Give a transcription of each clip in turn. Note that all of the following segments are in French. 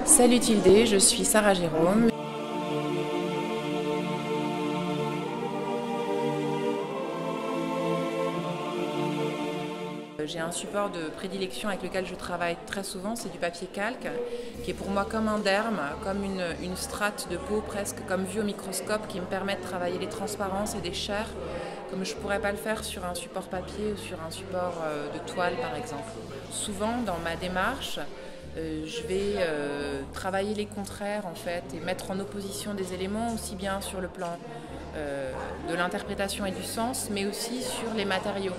Salut Tildé, je suis Sarah Jérôme. J'ai un support de prédilection avec lequel je travaille très souvent, c'est du papier calque, qui est pour moi comme un derme, comme une strate de peau presque comme vue au microscope, qui me permet de travailler les transparences et des chairs, comme je ne pourrais pas le faire sur un support papier ou sur un support de toile par exemple. Souvent dans ma démarche, je vais travailler les contraires en fait et mettre en opposition des éléments aussi bien sur le plan de l'interprétation et du sens, mais aussi sur les matériaux.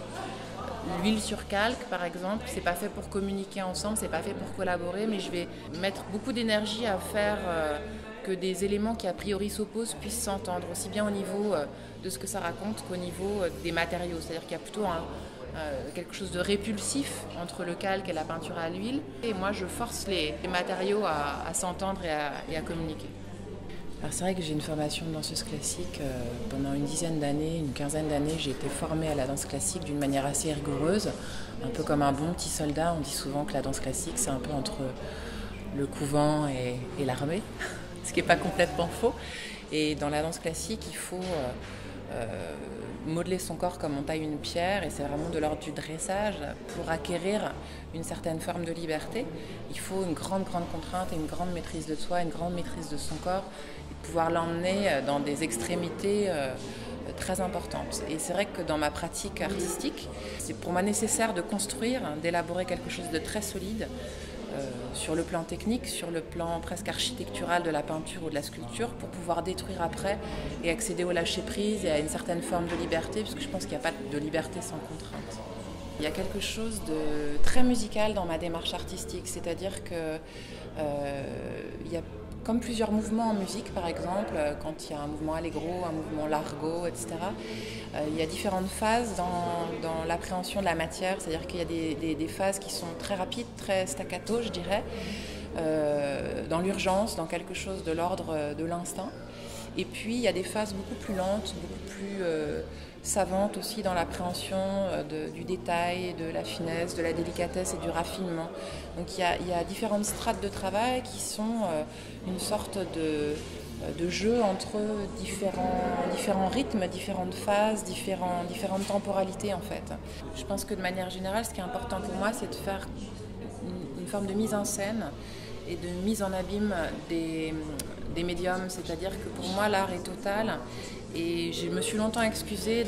L'huile sur calque, par exemple, c'est pas fait pour communiquer ensemble, c'est pas fait pour collaborer, mais je vais mettre beaucoup d'énergie à faire que des éléments qui a priori s'opposent puissent s'entendre, aussi bien au niveau de ce que ça raconte qu'au niveau des matériaux. C'est-à-dire qu'il y a plutôt quelque chose de répulsif entre le calque et la peinture à l'huile. Et moi, je force les matériaux à s'entendre et à communiquer. Alors c'est vrai que j'ai une formation de danseuse classique. Pendant une dizaine d'années, une quinzaine d'années, j'ai été formée à la danse classique d'une manière assez rigoureuse, un peu comme un bon petit soldat. On dit souvent que la danse classique, c'est un peu entre le couvent et l'armée, ce qui n'est pas complètement faux. Et dans la danse classique, il faut modeler son corps comme on taille une pierre, et c'est vraiment de l'ordre du dressage. Pour acquérir une certaine forme de liberté, il faut une grande contrainte et une grande maîtrise de soi, une grande maîtrise de son corps, et pouvoir l'emmener dans des extrémités très importantes. Et c'est vrai que dans ma pratique artistique, c'est pour moi nécessaire de construire, d'élaborer quelque chose de très solide, sur le plan technique, sur le plan presque architectural de la peinture ou de la sculpture, pour pouvoir détruire après et accéder au lâcher-prise et à une certaine forme de liberté, parce que je pense qu'il n'y a pas de liberté sans contrainte. Il y a quelque chose de très musical dans ma démarche artistique, c'est-à-dire que il y a comme plusieurs mouvements en musique, par exemple, quand il y a un mouvement allegro, un mouvement largo, etc., il y a différentes phases dans l'appréhension de la matière, c'est-à-dire qu'il y a des phases qui sont très rapides, très staccato, je dirais, dans l'urgence, dans quelque chose de l'ordre de l'instinct. Et puis il y a des phases beaucoup plus lentes, beaucoup plus savantes aussi dans l'appréhension du détail, de la finesse, de la délicatesse et du raffinement. Donc il y a différentes strates de travail qui sont une sorte de jeu entre différents rythmes, différentes phases, différentes temporalités en fait. Je pense que de manière générale, ce qui est important pour moi, c'est de faire une forme de mise en scène et de mise en abîme des médiums, c'est-à-dire que pour moi l'art est total, et je me suis longtemps excusée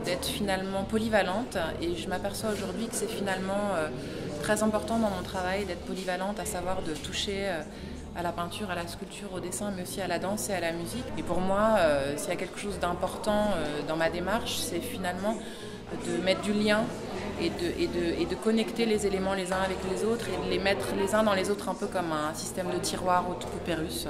d'être finalement polyvalente, et je m'aperçois aujourd'hui que c'est finalement très important dans mon travail d'être polyvalente, à savoir de toucher à la peinture, à la sculpture, au dessin, mais aussi à la danse et à la musique. Et pour moi, s'il y a quelque chose d'important dans ma démarche, c'est finalement de mettre du lien et de connecter les éléments les uns avec les autres et de les mettre les uns dans les autres, un peu comme un système de tiroir au Coupérus.